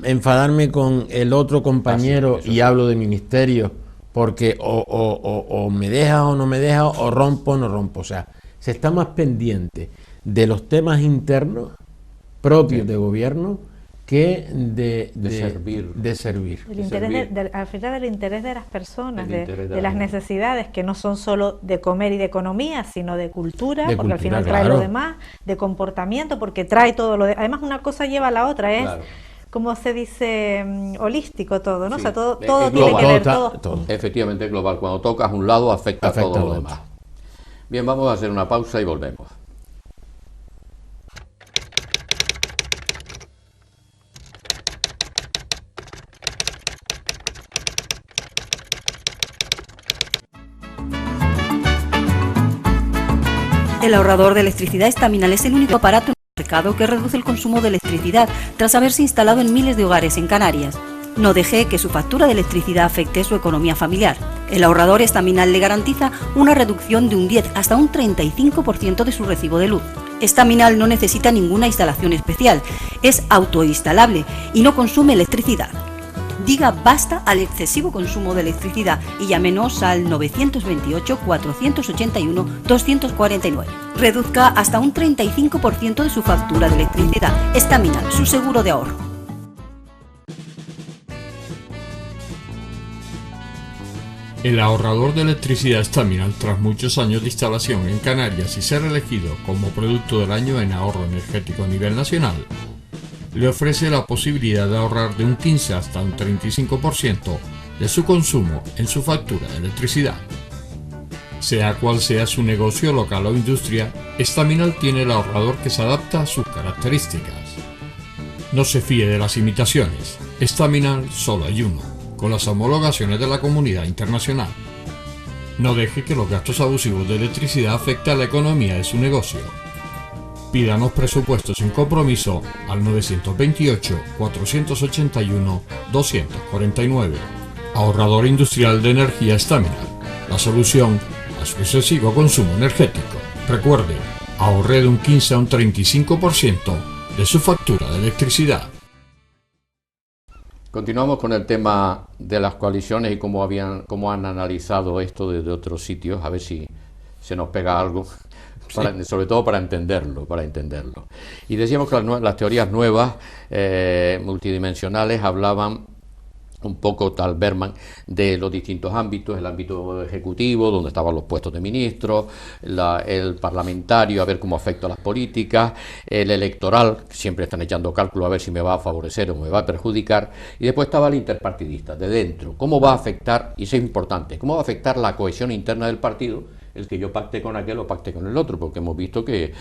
enfadarme con el otro compañero, y hablo de ministerio, porque o me deja o no me deja, o rompo o no rompo. O sea, se está más pendiente de los temas internos propios de gobierno que de servir. De servir. El interés al final del interés de las personas, de las necesidades que no son solo de comer y de ecología, sino de cultura, porque al final trae lo demás, de comportamiento, porque trae todo lo demás. Además, una cosa lleva a la otra, es como se dice, holístico todo, ¿no? Sí. O sea, todo tiene que ver, todo. Efectivamente, global. Cuando tocas un lado, afecta todo lo demás. Bien, vamos a hacer una pausa y volvemos. El ahorrador de electricidad Estaminal es el único aparato en el mercado que reduce el consumo de electricidad tras haberse instalado en miles de hogares en Canarias. No deje que su factura de electricidad afecte su economía familiar. El ahorrador Estaminal le garantiza una reducción de un 10 hasta un 35% de su recibo de luz. Estaminal no necesita ninguna instalación especial, es autoinstalable y no consume electricidad. Diga basta al excesivo consumo de electricidad y llámenos al 928-481-249. Reduzca hasta un 35% de su factura de electricidad. Estaminal, su seguro de ahorro. El ahorrador de electricidad Estaminal, tras muchos años de instalación en Canarias y ser elegido como producto del año en ahorro energético a nivel nacional, le ofrece la posibilidad de ahorrar de un 15 hasta un 35% de su consumo en su factura de electricidad. Sea cual sea su negocio local o industria, Estaminal tiene el ahorrador que se adapta a sus características. No se fíe de las imitaciones, Estaminal solo hay uno, con las homologaciones de la comunidad internacional. No deje que los gastos abusivos de electricidad afecten a la economía de su negocio. Pídanos presupuestos sin compromiso al 928-481-249. Ahorrador industrial de energía Estaminal. La solución a su excesivo consumo energético. Recuerde, ahorre de un 15 a un 35% de su factura de electricidad. Continuamos con el tema de las coaliciones y cómo han analizado esto desde otros sitios, a ver si se nos pega algo. Sobre todo para entenderlo. Y decíamos que las teorías nuevas, multidimensionales, hablaban un poco, tal Berman, de los distintos ámbitos, el ámbito ejecutivo, donde estaban los puestos de ministros, el parlamentario, a ver cómo afecta a las políticas, el electoral, siempre están echando cálculo a ver si me va a favorecer o me va a perjudicar, y después estaba el interpartidista, de dentro, cómo va a afectar, y eso es importante, cómo va a afectar la cohesión interna del partido, el que yo pacte con aquel o pacte con el otro, porque hemos visto que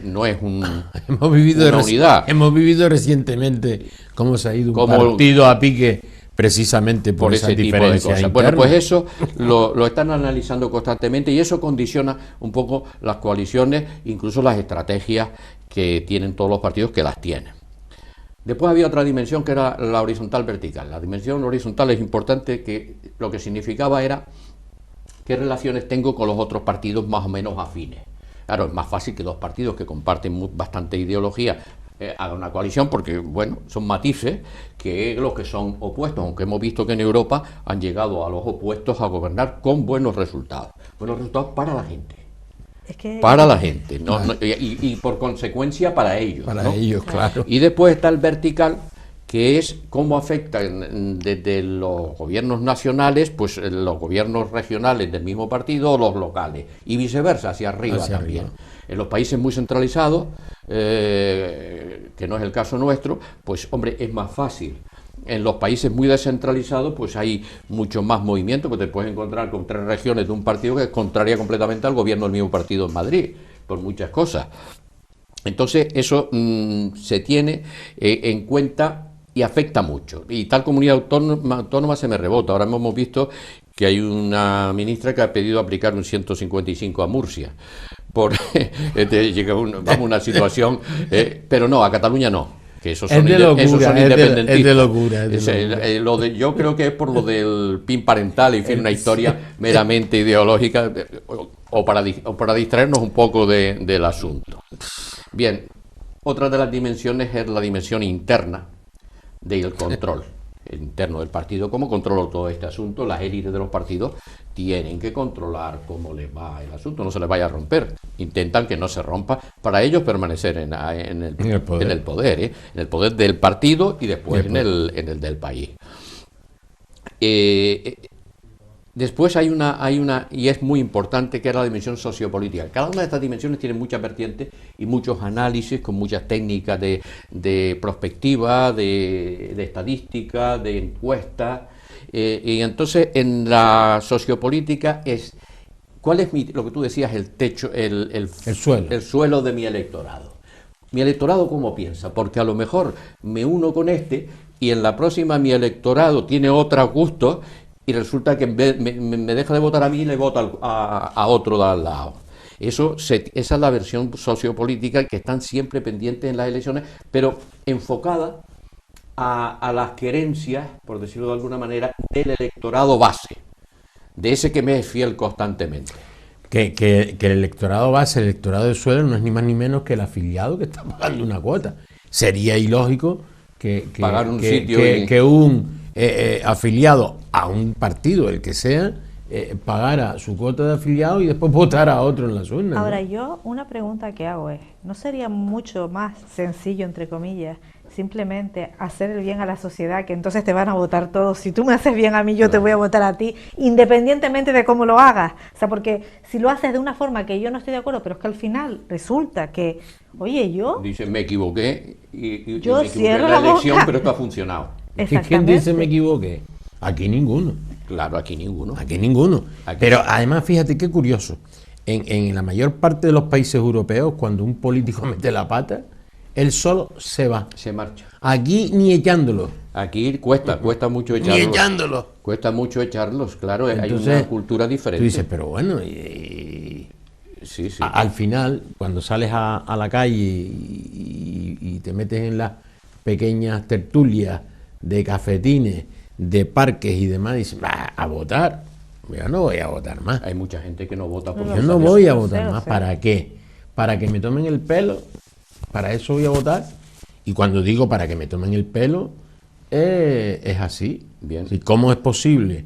no es una unidad. Hemos vivido recientemente cómo se ha ido un partido a pique precisamente por esas ese tipo de cosas. Internas. Bueno, pues eso lo están analizando constantemente y eso condiciona un poco las coaliciones, incluso las estrategias que tienen todos los partidos, que las tienen. Después había otra dimensión que era la horizontal vertical. La dimensión horizontal es importante, que lo que significaba era qué relaciones tengo con los otros partidos más o menos afines. Claro, es más fácil que dos partidos que comparten bastante ideología hagan una coalición, porque, bueno, son matices que los que son opuestos, aunque hemos visto que en Europa han llegado a los opuestos a gobernar con buenos resultados para la gente. Y por consecuencia para ellos. Para ellos, claro. Y después está el vertical, que es cómo afecta desde los gobiernos nacionales, pues los gobiernos regionales del mismo partido o los locales, y viceversa, hacia arriba también. En los países muy centralizados, que no es el caso nuestro, pues hombre, es más fácil. En los países muy descentralizados, pues hay mucho más movimiento, porque te puedes encontrar con 3 regiones de un partido que es contraria completamente al gobierno del mismo partido en Madrid, por muchas cosas. Entonces, eso se tiene en cuenta y afecta mucho. Y tal comunidad autónoma se me rebota. Ahora hemos visto que hay una ministra que ha pedido aplicar un 155 a Murcia. Llega una situación, pero no, a Cataluña no. Que esos son independentistas. Es de locura. Yo creo que es por lo del PIN parental, y en fin, una historia meramente ideológica, o para distraernos un poco del asunto. Bien, otra de las dimensiones es la dimensión interna del control. interno del partido, ¿cómo controlo todo este asunto? Las élites de los partidos tienen que controlar cómo les va el asunto, no se les vaya a romper. Intentan que no se rompa, para ellos permanecer en el poder, en el poder del partido y después en el del país. Después hay una, y es muy importante, que es la dimensión sociopolítica. Cada una de estas dimensiones tiene muchas vertientes y muchos análisis con muchas técnicas de prospectiva, de estadística, de encuestas. Y entonces en la sociopolítica ¿cuál es lo que tú decías, el techo, el suelo de mi electorado? ¿Mi electorado cómo piensa? Porque a lo mejor me uno con este y en la próxima mi electorado tiene otros gustos y resulta que me deja de votar a mí y le vota a otro de al lado. Esa es la versión sociopolítica, que están siempre pendientes en las elecciones, pero enfocada a las querencias, por decirlo de alguna manera, del electorado base, de ese que me es fiel constantemente. Que el electorado base, el electorado de suelo, no es ni más ni menos que el afiliado que está pagando una cuota. Sería ilógico que un afiliado a un partido, el que sea, pagara su cuota de afiliado y después votara a otro en las urnas. Ahora, ¿no? yo una pregunta que hago es, ¿no sería mucho más sencillo, entre comillas, simplemente hacer el bien a la sociedad, que entonces te van a votar todos? Si tú me haces bien a mí, yo te voy a votar a ti, independientemente de cómo lo hagas. O sea, porque si lo haces de una forma que yo no estoy de acuerdo, pero es que al final resulta que, oye, yo... Dice, me equivoqué y yo me equivoqué en la elección, pero esto ha funcionado. ¿Quién dice me equivoqué? Aquí ninguno. Claro, aquí ninguno. Aquí ninguno. Pero además, fíjate qué curioso. En la mayor parte de los países europeos, cuando un político mete la pata, él solo se va. Se marcha. Aquí ni echándolo. Aquí cuesta mucho echarlos. Ni echándolo. Cuesta mucho echarlos, claro. Entonces, hay una cultura diferente. Tú dices, pero bueno, sí. Al final, cuando sales a la calle y te metes en las pequeñas tertulias de cafetines, de parques y demás, dices, va a votar. Yo no voy a votar más. Hay mucha gente que no vota por Yo no voy a votar más. ¿Para qué? ¿Para que me tomen el pelo? ¿Para eso voy a votar? Y cuando digo para que me tomen el pelo, es así. Bien. ¿Y cómo es posible?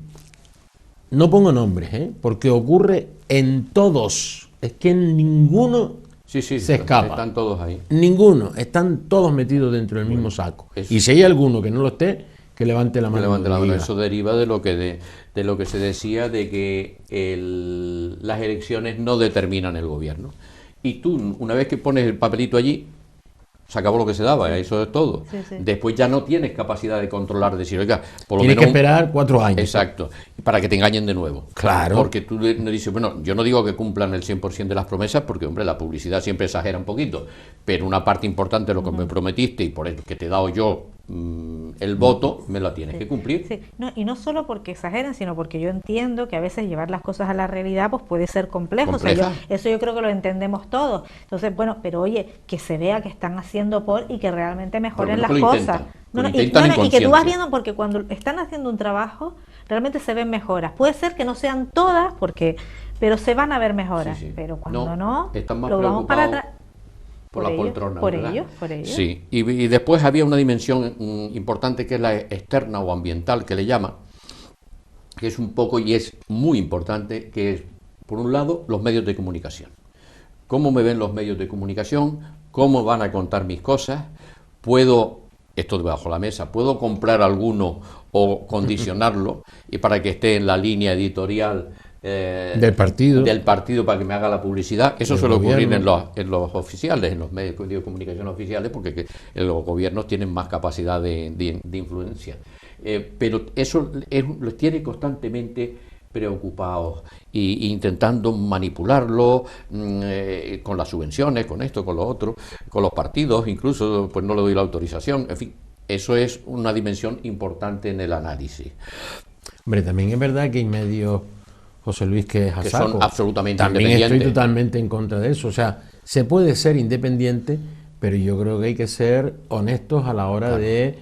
No pongo nombres, porque ocurre en todos. Es que en ninguno se escapa. Están todos ahí. Ninguno. Están todos metidos dentro del mismo saco. Y si hay alguno que no lo esté, que levante la mano. Eso deriva de lo que se decía de que las elecciones no determinan el gobierno. Y tú, una vez que pones el papelito allí, se acabó lo que se daba, eso es todo. Sí. Después ya no tienes capacidad de controlar, decir, oiga, por lo tienes menos... que esperar 4 años. Exacto, para que te engañen de nuevo. Claro. Porque tú le dices, bueno, yo no digo que cumplan el 100% de las promesas, porque, hombre, la publicidad siempre exagera un poquito, pero una parte importante de lo que me prometiste y por el que te he dado yo el voto, me lo tienes que cumplir. Sí. No, y no solo porque exageren, sino porque yo entiendo que a veces llevar las cosas a la realidad pues puede ser complejo. O sea, eso yo creo que lo entendemos todos. Entonces, bueno, pero oye, que se vea que están haciendo y que realmente mejoren las cosas. Y que tú vas viendo, porque cuando están haciendo un trabajo, realmente se ven mejoras. Puede ser que no sean todas, pero se van a ver mejoras. Sí. Pero cuando no están más lo vamos para atrás. Por la poltrona, por ¿verdad? ello. Sí, y después había una dimensión importante que es la externa o ambiental, que le llama, que es un poco y es muy importante, que es, por un lado, los medios de comunicación. ¿Cómo me ven los medios de comunicación? ¿Cómo van a contar mis cosas? Esto debajo de la mesa, ¿puedo comprar alguno o condicionarlo y para que esté en la línea editorial del partido para que me haga la publicidad? Eso suele ocurrir en los oficiales, en los medios de comunicación oficiales, porque los gobiernos tienen más capacidad de influencia. Pero eso los tiene constantemente preocupados e intentando manipularlo con las subvenciones, con esto, con lo otro, con los partidos, incluso pues no le doy la autorización. En fin, eso es una dimensión importante en el análisis. Hombre, también es verdad que hay medios, José Luis, que es a saco. Son absolutamente también independientes. Estoy totalmente en contra de eso. O sea, se puede ser independiente, pero yo creo que hay que ser honestos a la hora de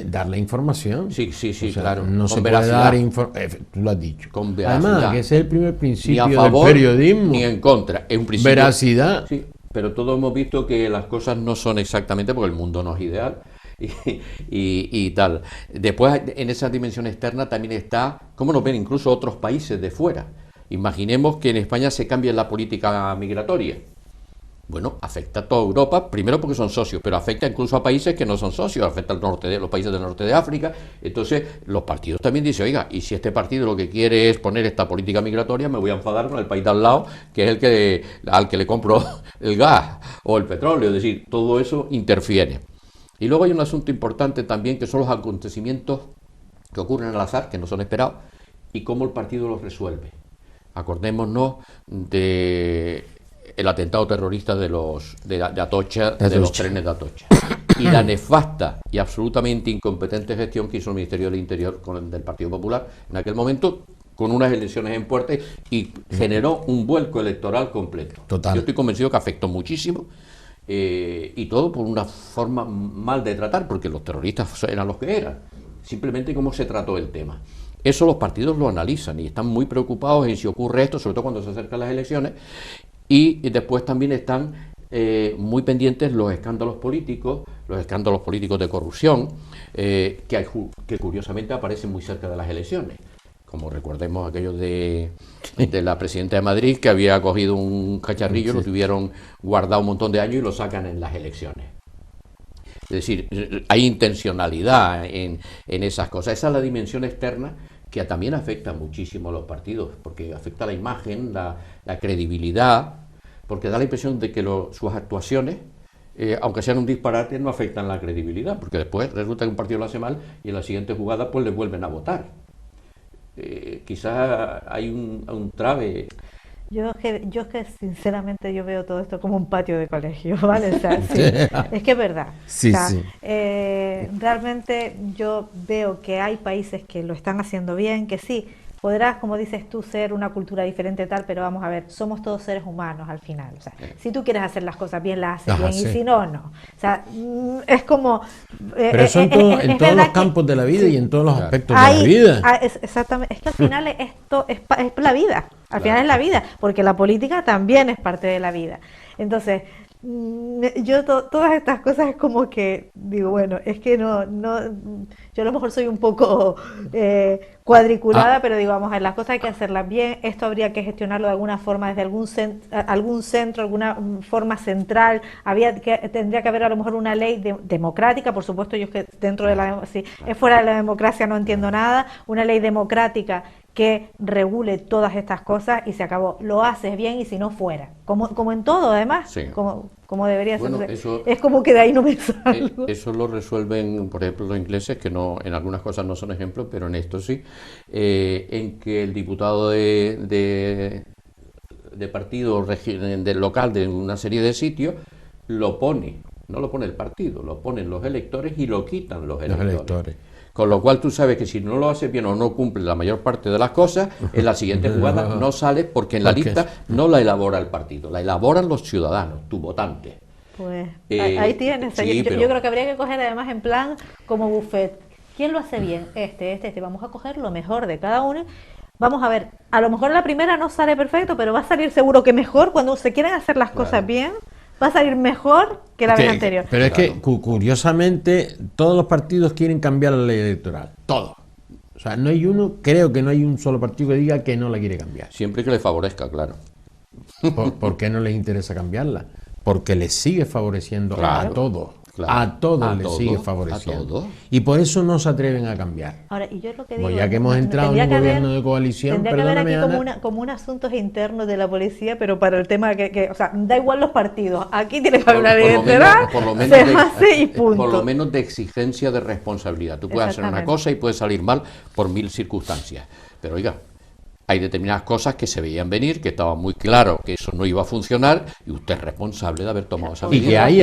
dar la información. Sí, o sea, claro. No con se veracidad. puede dar tú lo has dicho. Con veracidad. Además, que ese es el primer principio ni a favor, del periodismo. Ni en contra. Es un principio. Veracidad. Sí, pero todos hemos visto que las cosas no son exactamente, porque el mundo no es ideal. y tal. Después, en esa dimensión externa también está cómo nos ven incluso otros países de fuera. Imaginemos que en España se cambie la política migratoria. Bueno, afecta a toda Europa, primero porque son socios, pero afecta incluso a países que no son socios, afecta los países del norte de África. Entonces, los partidos también dicen, oiga, y si este partido lo que quiere es poner esta política migratoria, me voy a enfadar con el país de al lado, que es al que le compro el gas o el petróleo. Es decir, todo eso interfiere. Y luego hay un asunto importante también, que son los acontecimientos que ocurren al azar, que no son esperados, y cómo el partido los resuelve. Acordémonos de el atentado terrorista de Atocha, de los trenes de Atocha, y la nefasta y absolutamente incompetente gestión que hizo el Ministerio del Interior del Partido Popular en aquel momento, con unas elecciones en puerta, y generó un vuelco electoral completo. Total. Yo estoy convencido que afectó muchísimo, y todo por una forma mal de tratar, porque los terroristas eran los que eran, simplemente cómo se trató el tema. Eso los partidos lo analizan y están muy preocupados en si ocurre esto, sobre todo cuando se acercan las elecciones. Y después también están muy pendientes los escándalos políticos de corrupción, que curiosamente aparecen muy cerca de las elecciones. Como recordemos aquellos de la presidenta de Madrid, que había cogido un cacharrillo, sí, lo tuvieron guardado un montón de años y lo sacan en las elecciones. Es decir, hay intencionalidad en esas cosas. Esa es la dimensión externa que también afecta muchísimo a los partidos, porque afecta la imagen, la credibilidad, porque da la impresión de que sus actuaciones, aunque sean un disparate, no afectan la credibilidad, porque después resulta que un partido lo hace mal y en la siguiente jugada pues le vuelven a votar. Quizás hay un trave. Yo es que sinceramente yo veo todo esto como un patio de colegio, ¿vale? O sea, sí, es que es verdad. Sí, o sea, sí. Realmente yo veo que hay países que lo están haciendo bien, que sí, podrás, como dices tú, ser una cultura diferente tal, pero vamos a ver, somos todos seres humanos al final. O sea, si tú quieres hacer las cosas bien, las haces bien, sí. Y si no, no. O sea, es como... Pero eso en todos los campos de la vida, sí, y en todos los aspectos de la vida. Exactamente, es que al final esto es la vida, al final es la vida, porque la política también es parte de la vida. Entonces, yo todas estas cosas es como que digo, bueno, es que no yo a lo mejor soy un poco cuadriculada, pero digo, vamos a ver, las cosas hay que hacerlas bien, esto habría que gestionarlo de alguna forma desde algún centro, alguna forma central, tendría que haber a lo mejor una ley democrática, por supuesto, yo es que dentro de si es fuera de la democracia no entiendo nada, una ley democrática que regule todas estas cosas y se acabó. Lo haces bien y si no, fuera. Como en todo, además, sí, como debería ser. Bueno, eso, es como que de ahí no me salgo. Eso lo resuelven, por ejemplo, los ingleses, que no, en algunas cosas no son ejemplos, pero en esto sí, en que el diputado de partido del local de una serie de sitios lo pone, no lo pone el partido, lo ponen los electores y lo quitan los electores. Con lo cual tú sabes que si no lo haces bien o no cumple la mayor parte de las cosas, en la siguiente jugada no sale porque en la lista no la elabora el partido, la elaboran los ciudadanos, tu votante. Pues ahí tienes. Sí, yo creo que habría que coger además en plan como buffet. ¿Quién lo hace bien? Vamos a coger lo mejor de cada uno. Vamos a ver, a lo mejor la primera no sale perfecto, pero va a salir seguro que mejor cuando se quieren hacer las cosas bien. Va a salir mejor que la vez anterior. Pero es que, curiosamente, todos los partidos quieren cambiar la ley electoral. Todos. O sea, creo que no hay un solo partido que diga que no la quiere cambiar. Siempre que le favorezca, claro. ¿Por qué no les interesa cambiarla? Porque les sigue favoreciendo a todos. Claro, a todos les sigue favoreciendo. Y por eso no se atreven a cambiar. Ahora, y yo lo que digo, pues ya que hemos entrado en un gobierno de coalición, tendría que haber aquí como un asuntos internos de la policía, pero para el tema o sea, da igual los partidos. Aquí tiene que haber una ley electoral, se hace y punto. Por lo menos de exigencia de responsabilidad. Tú puedes hacer una cosa y puede salir mal por 1000 circunstancias. Pero oiga, hay determinadas cosas que se veían venir, que estaba muy claro que eso no iba a funcionar y usted es responsable de haber tomado esa medida. Y que hay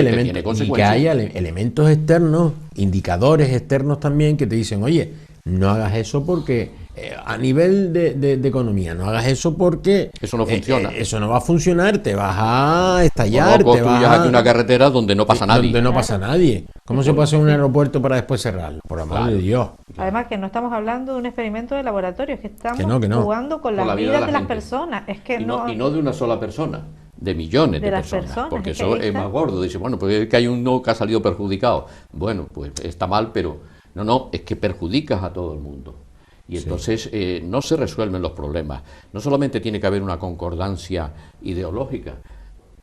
elementos externos, indicadores externos también que te dicen, oye, no hagas eso porque a nivel de economía, no hagas eso porque eso no funciona. Eso no va a funcionar, te vas a estallar. O construyas aquí una carretera donde no pasa nadie. Donde no pasa nadie. ¿Cómo se puede hacer un aeropuerto para después cerrarlo? Por amor de Dios. Además que no estamos hablando de un experimento de laboratorio, es que estamos que no. jugando con la vida de las personas. Es que y no de una sola persona. de millones de las personas, porque es que eso ahí es está. más gordo. Dice, bueno, pues es que hay uno que ha salido perjudicado. Bueno, pues está mal, pero no, es que perjudicas a todo el mundo. Y entonces no se resuelven los problemas. No solamente tiene que haber una concordancia ideológica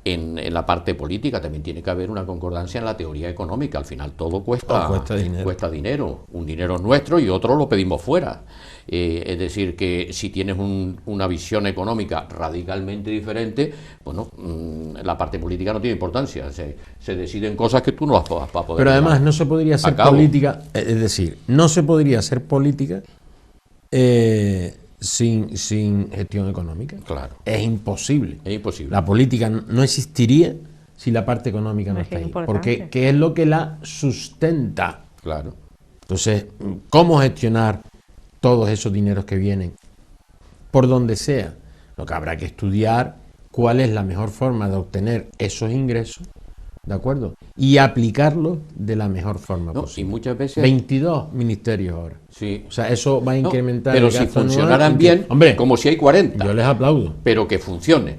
en la parte política, también tiene que haber una concordancia en la teoría económica. Al final todo cuesta dinero. Un dinero nuestro y otro lo pedimos fuera. Es decir, que si tienes una visión económica radicalmente diferente, bueno, la parte política no tiene importancia. Se deciden cosas que tú no las vas a poder. Pero además no se podría hacer política, es decir, no se podría hacer política sin gestión económica. Claro. Es imposible. Es imposible. La política no existiría si la parte económica no está ahí. Porque ¿qué es lo que la sustenta? Claro. Entonces, ¿cómo gestionar todos esos dineros que vienen? Por donde sea. Lo que habrá que estudiar cuál es la mejor forma de obtener esos ingresos, ¿de acuerdo? Y aplicarlos de la mejor forma posible. Y muchas veces 22 ministerios ahora. Sí. O sea, eso va a incrementar pero el si gasto funcionaran anual, bien, hombre, como si hay 40. Yo les aplaudo. Pero que funcione.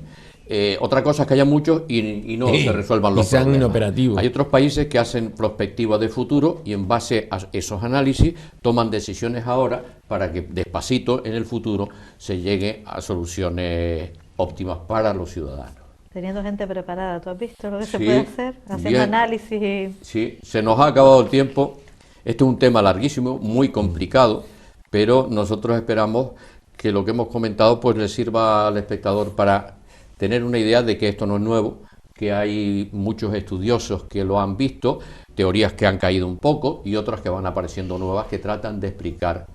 Otra cosa es que haya muchos y no se resuelvan los sean problemas. inoperativos. Hay otros países que hacen perspectivas de futuro y en base a esos análisis toman decisiones ahora para que despacito en el futuro se llegue a soluciones óptimas para los ciudadanos. Teniendo gente preparada, ¿tú has visto lo que se puede hacer? Haciendo bien. análisis y... Sí, se nos ha acabado el tiempo. Este es un tema larguísimo, muy complicado, pero nosotros esperamos que lo que hemos comentado pues le sirva al espectador para tener una idea de que esto no es nuevo, que hay muchos estudiosos que lo han visto, teorías que han caído un poco y otras que van apareciendo nuevas que tratan de explicar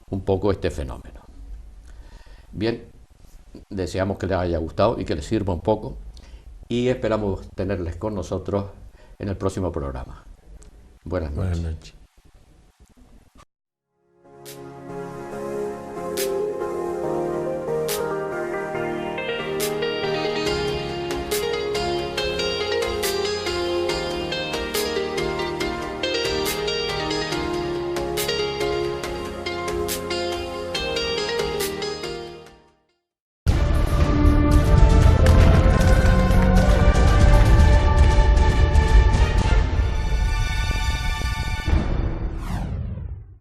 un poco este fenómeno. Bien, deseamos que les haya gustado y que les sirva un poco y esperamos tenerles con nosotros en el próximo programa. Buenas noches. Buenas noches.